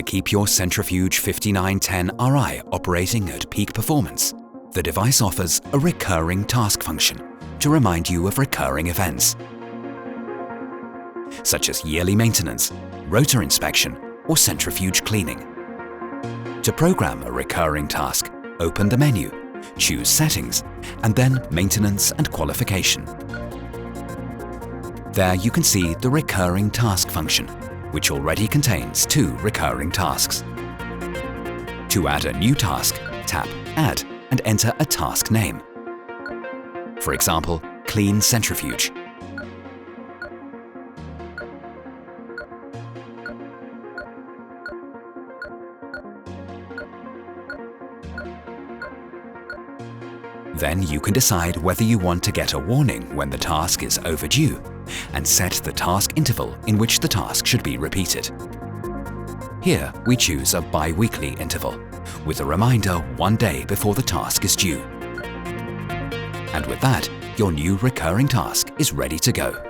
To keep your Centrifuge 5910RI operating at peak performance, the device offers a recurring task function to remind you of recurring events, such as yearly maintenance, rotor inspection, or centrifuge cleaning. To program a recurring task, open the menu, choose Settings, and then Maintenance and Qualification. There you can see the recurring task function, which already contains 2 recurring tasks. To add a new task, tap Add and enter a task name. For example, Clean Centrifuge. Then you can decide whether you want to get a warning when the task is overdue and set the task interval in which the task should be repeated. Here we choose a bi-weekly interval, with a reminder 1 day before the task is due. And with that, your new recurring task is ready to go.